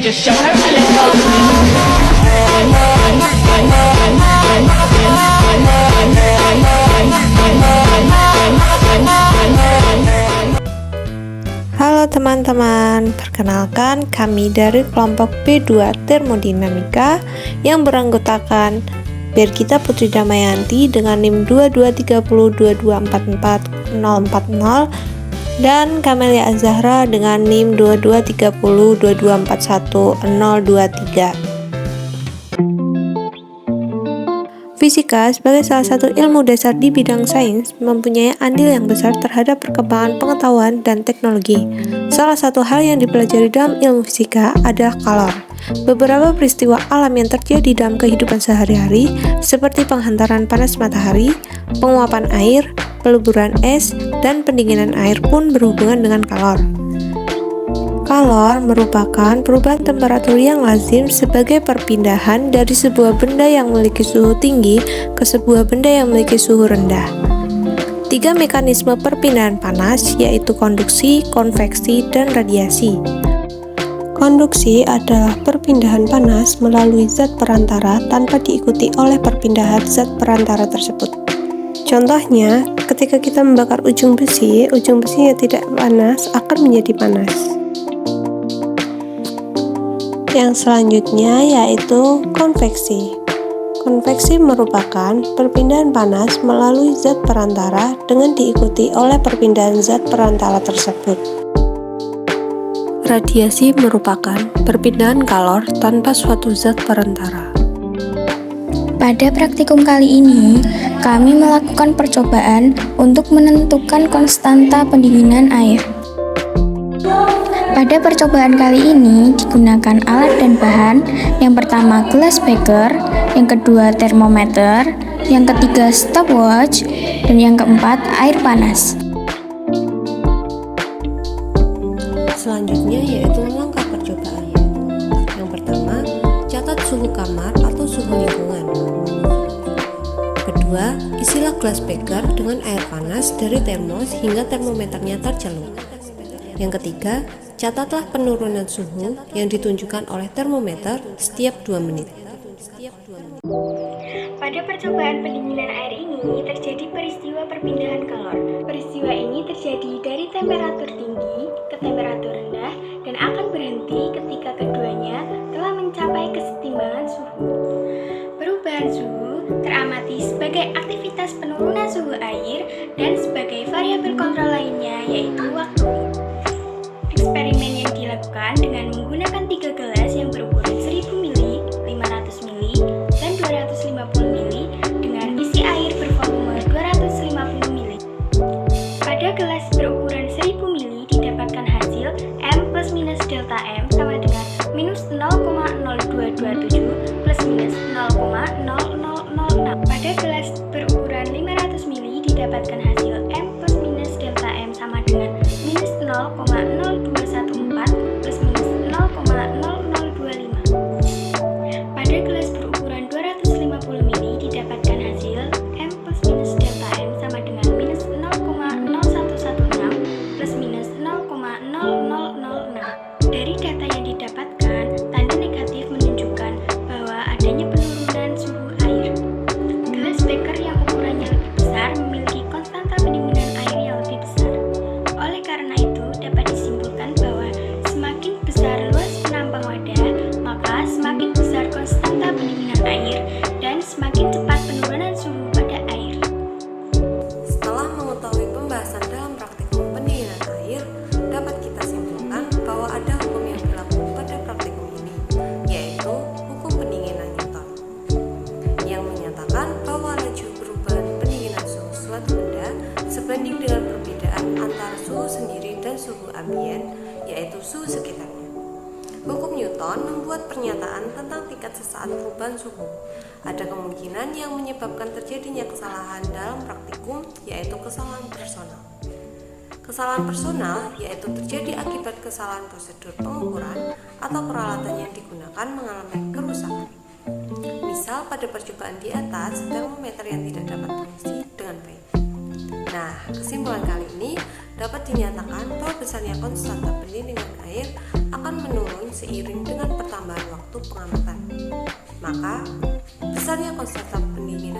just show her a little. Halo teman-teman, perkenalkan kami dari kelompok B2 Termodinamika yang beranggotakan Bergita Putri Damayanti dengan NIM 223022444040 dan Kamelia Azahra dengan NIM 223022410023. Fisika sebagai salah satu ilmu dasar di bidang sains mempunyai andil yang besar terhadap perkembangan pengetahuan dan teknologi. Salah satu hal yang dipelajari dalam ilmu fisika adalah kalor. Beberapa peristiwa alam yang terjadi dalam kehidupan sehari-hari seperti penghantaran panas matahari, penguapan air, peleburan es, dan pendinginan air pun berhubungan dengan kalor. Kalor merupakan perubahan temperatur yang lazim sebagai perpindahan dari sebuah benda yang memiliki suhu tinggi ke sebuah benda yang memiliki suhu rendah. 3 mekanisme perpindahan panas yaitu konduksi, konveksi, dan radiasi. Konduksi adalah perpindahan panas melalui zat perantara tanpa diikuti oleh perpindahan zat perantara tersebut. Contohnya, ketika kita membakar ujung besi yang tidak panas akan menjadi panas. Yang selanjutnya yaitu konveksi. Konveksi merupakan perpindahan panas melalui zat perantara dengan diikuti oleh perpindahan zat perantara tersebut. Radiasi merupakan perpindahan kalor tanpa suatu zat perantara. Pada praktikum kali ini, kami melakukan percobaan untuk menentukan konstanta pendinginan air. Pada percobaan kali ini digunakan alat dan bahan. Yang pertama glass beaker, yang kedua termometer, yang ketiga stopwatch, dan yang keempat air panas. Selanjutnya yaitu langkah percobaannya. Yang pertama, catat suhu kamar atau suhu lingkungan. Kedua, isilah glass beaker dengan air panas dari termos hingga termometernya tercelupkan. Yang ketiga, catatlah penurunan suhu yang ditunjukkan oleh termometer setiap 2 menit. Pada percobaan pendinginan air ini terjadi peristiwa perpindahan kalor. Peristiwa ini terjadi dari temperatur tinggi ke temperatur rendah dan akan berhenti ketika keduanya telah mencapai kesetimbangan suhu. Perubahan suhu teramati sebagai aktivitas penurunan suhu air dan sebagai variabel kontrol lainnya yaitu waktu. Eksperimen yang dilakukan dengan menggunakan 3 gelas yang berukuran 1000 ml, 500 ml, dan 250 ml dengan isi air bervolume 250 ml. Pada gelas berukuran 1000 ml didapatkan hasil M plus minus delta M sama dengan minus 0,0227 plus minus 0,0006. Pada gelas berukuran 500 ml didapatkan hasil M plus minus delta M sama dengan minus 0,0214 plus minus 0,0025. Pada gelas berukuran 250 ml didapatkan hasil M plus minus delta M sama dengan minus 0,0116 plus minus 0,0006. Dari data yang didapatkan, tanda negatif menunjukkan bahwa adanya penurunan suhu air. Gelas beaker yang ukurannya lebih besar memiliki konstanta pendinginan air yang lebih besar. Oleh karena itu, dapat disimpulkan bahwa semakin besar luas penampang wadah, maka semakin besar konstanta pendinginan air dan semakin cepat penurunan suhu pada air. Setelah mengetahui pembahasan dalam praktikum pendinginan air, dapat kita simpulkan bahwa ada hukum yang berlaku pada praktikum ini, yaitu hukum pendinginan Newton, yang menyatakan bahwa laju perubahan pendinginan suhu suatu benda sebanding dengan perbedaan antara suhu sendiri dan suhu ambien, yaitu suhu sekitarnya. Hukum Newton membuat pernyataan tentang tingkat sesaat perubahan suhu. Ada kemungkinan yang menyebabkan terjadinya kesalahan dalam praktikum, yaitu kesalahan personal. Kesalahan personal yaitu terjadi akibat kesalahan prosedur pengukuran atau peralatan yang digunakan mengalami kerusakan. Misal pada percobaan di atas, termometer yang tidak dapat berfungsi dengan baik. Nah, kesimpulan kali ini dapat dinyatakan bahwa besarnya konstanta pendingin air akan menurun seiring dengan pertambahan waktu pengamatan. Maka, besarnya konstanta pendingin